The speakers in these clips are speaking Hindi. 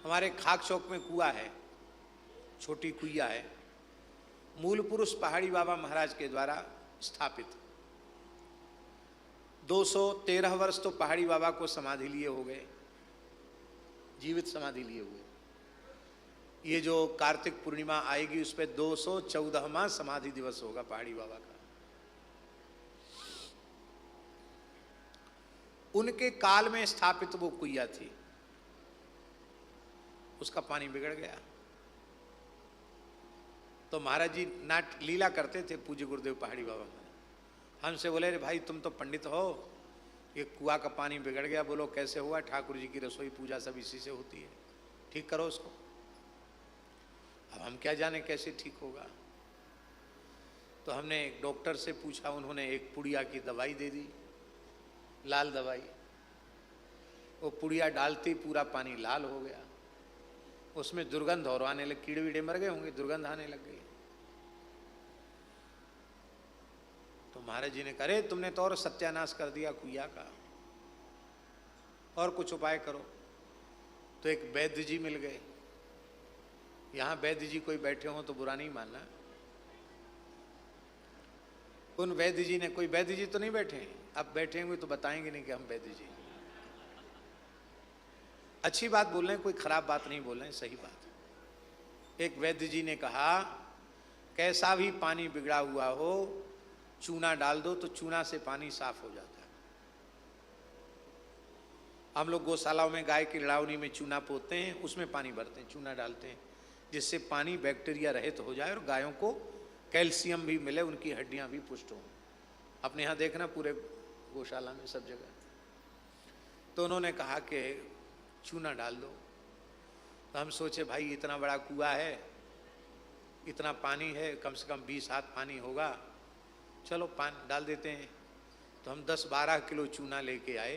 हमारे खाक चौक में कुआं है, छोटी कुइया है, मूल पुरुष पहाड़ी बाबा महाराज के द्वारा स्थापित। 213 वर्ष तो पहाड़ी बाबा को समाधि लिए हो गए, जीवित समाधि लिए हुए। ये जो कार्तिक पूर्णिमा आएगी उस पर 214वां समाधि दिवस होगा पहाड़ी बाबा का। उनके काल में स्थापित वो कुइया थी, उसका पानी बिगड़ गया। तो महाराज जी नाट लीला करते थे, पूज्य गुरुदेव पहाड़ी बाबा महाराज हमसे बोले, रे भाई तुम तो पंडित हो, ये कुआं का पानी बिगड़ गया। बोलो कैसे हुआ? ठाकुर जी की रसोई पूजा सब इसी से होती है, ठीक करो उसको। अब हम क्या जाने कैसे ठीक होगा। तो हमने एक डॉक्टर से पूछा, उन्होंने एक पुड़िया की दवाई दे दी, लाल दवाई। वो पुड़िया डालते ही पूरा पानी लाल हो गया, उसमें दुर्गंध और आने लग, कीड़े वीड़े मर गए होंगे, दुर्गंध आने लग गई। तो महाराज जी ने कहा, अरे तुमने तो और सत्यानाश कर दिया कुइया का, और कुछ उपाय करो। तो एक वैद्य जी मिल गए। यहाँ वैद्य जी कोई बैठे हो तो बुरा नहीं मानना। उन वैद्य जी ने, कोई वैद्य जी तो नहीं बैठे, अब बैठे हुए तो बताएंगे नहीं कि हम वैद्य जी। अच्छी बात बोल रहे हैं, कोई खराब बात नहीं बोल रहे हैं, सही बात। एक वैद्य जी ने कहा, कैसा भी पानी बिगड़ा हुआ हो, चूना डाल दो तो चूना से पानी साफ हो जाता है। हम लोग गौशालाओं में गाय की लड़ावनी में चूना पोतते हैं, उसमें पानी भरते हैं, चूना डालते हैं, जिससे पानी बैक्टीरिया रहित हो जाए और गायों को कैल्शियम भी मिले, उनकी हड्डियां भी पुष्ट हों। अपने यहाँ देखना पूरे गौशाला में सब जगह। तो उन्होंने कहा कि चूना डाल दो। तो हम सोचे भाई इतना बड़ा कुआं है, इतना पानी है, कम से कम 20 हाथ पानी होगा, चलो पानी डाल देते हैं। तो हम 10-12 किलो चूना लेके आए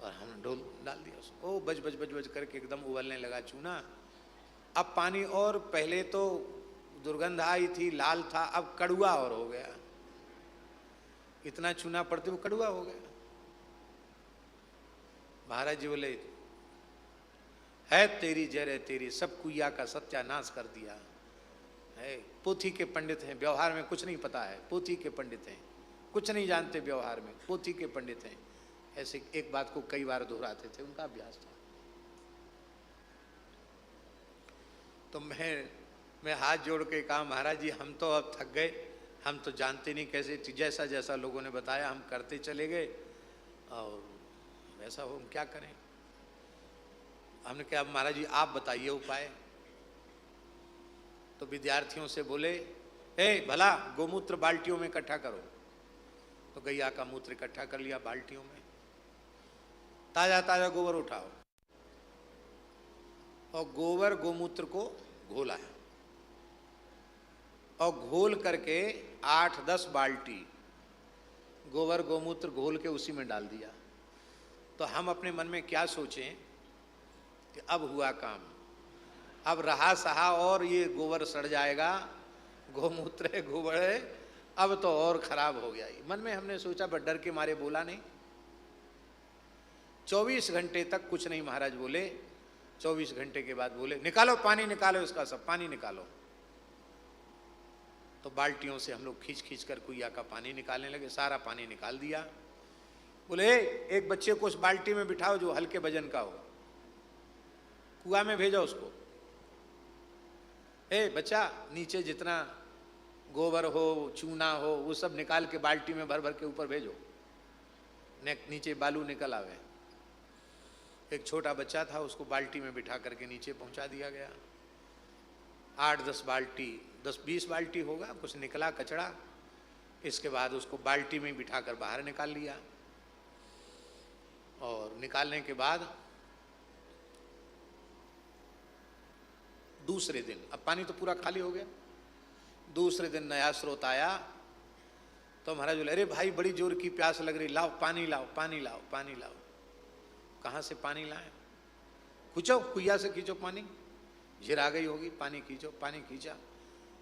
और हम ढोल डाल दिया उसको। ओ बज बज बज बज करके एकदम उबलने लगा चूना। अब पानी, और पहले तो दुर्गंध आई थी, लाल था, अब कड़ुआ और हो गया। इतना चूना पड़ते वो कड़ुआ हो गया। महाराज जी बोले, है तेरी जय है तेरी, सब कुइया का सत्यानाश कर दिया है। पोथी के पंडित हैं, व्यवहार में कुछ नहीं पता है, पोथी के पंडित हैं, कुछ नहीं जानते व्यवहार में, पोथी के पंडित हैं। ऐसे एक बात को कई बार दोहराते थे, उनका अभ्यास था। तो मैं हाथ जोड़ के कहा, महाराज जी हम तो अब थक गए, हम तो जानते नहीं कैसे, जैसा जैसा लोगों ने बताया हम करते चले गए और वैसा हो, हम क्या करें। हमने कहा, महाराज जी आप बताइए उपाय। तो विद्यार्थियों से बोले, ए भला गोमूत्र बाल्टियों में इकट्ठा करो। तो गैया का मूत्र इकट्ठा कर लिया बाल्टियों में, ताजा ताजा गोबर उठाओ और गोबर गोमूत्र को घोला है, और घोल करके 8-10 बाल्टी गोबर गोमूत्र घोल के उसी में डाल दिया। तो हम अपने मन में क्या सोचें कि अब हुआ काम, अब रहा सहा और ये गोबर सड़ जाएगा, गोमूत्र है गोबर है, अब तो और खराब हो गया। मन में हमने सोचा, बट डर के मारे बोला नहीं। 24 घंटे तक कुछ नहीं महाराज बोले। 24 घंटे के बाद बोले, निकालो पानी, निकालो इसका सब पानी निकालो। तो बाल्टियों से हम लोग खींच खींच कर कुइया का पानी निकालने लगे, सारा पानी निकाल दिया। बोले, एक बच्चे को उस बाल्टी में बिठाओ जो हल्के वजन का हो, कुआं में भेजो उसको। ए बच्चा, नीचे जितना गोबर हो चूना हो वो सब निकाल के बाल्टी में भर भर के ऊपर भेजो, नीचे बालू निकल आवे। एक छोटा बच्चा था, उसको बाल्टी में बिठा करके नीचे पहुंचा दिया गया। 8-10 बाल्टी, 10-20 बाल्टी होगा, कुछ निकला कचड़ा। इसके बाद उसको बाल्टी में बिठा कर बाहर निकाल लिया, और निकालने के बाद दूसरे दिन, अब पानी तो पूरा खाली हो गया, दूसरे दिन नया स्रोत आया। तो महाराज बोले, अरे भाई बड़ी जोर की प्यास लग रही, लाओ पानी लाओ, पानी लाओ, पानी लाओ। कहाँ से पानी लाए? खींचो, कुइया से खींचो पानी, झिर आ गई होगी, पानी खींचो। पानी खींचा,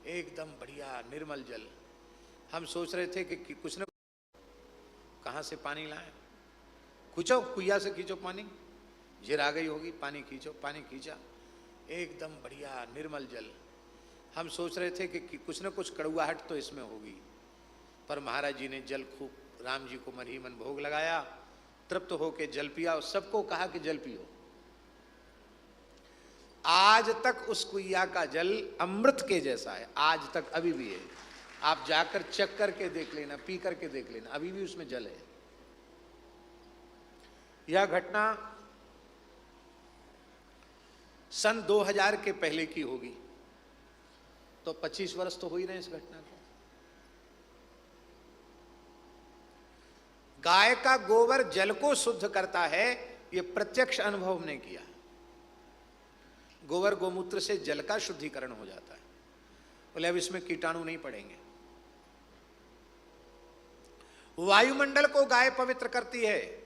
एकदम बढ़िया निर्मल जल। हम सोच रहे थे कि कुछ न, कहाँ से पानी लाए, खींचो कुइया से खींचो पानी, झिर आ गई होगी, पानी खींचो, पानी खींचा, एकदम बढ़िया निर्मल जल। हम सोच रहे थे कि कुछ न कुछ कड़ुआहट तो इसमें होगी, पर महाराज जी ने जल खूब राम जी को मन ही मन भोग लगाया, तृप्त होके जल पिया और सबको कहा कि जल पियो। आज तक उस कुइया का जल अमृत के जैसा है, आज तक अभी भी है। आप जाकर चेक करके देख लेना, पी करके देख लेना, अभी भी उसमें जल है। यह घटना सन 2000 के पहले की होगी, तो 25 वर्ष तो हो ही रहे इस घटना को। गाय का गोबर जल को शुद्ध करता है, यह प्रत्यक्ष अनुभव हमने किया। गोबर गोमूत्र से जल का शुद्धिकरण हो जाता है। बोले अब इसमें कीटाणु नहीं पड़ेंगे। वायुमंडल को गाय पवित्र करती है।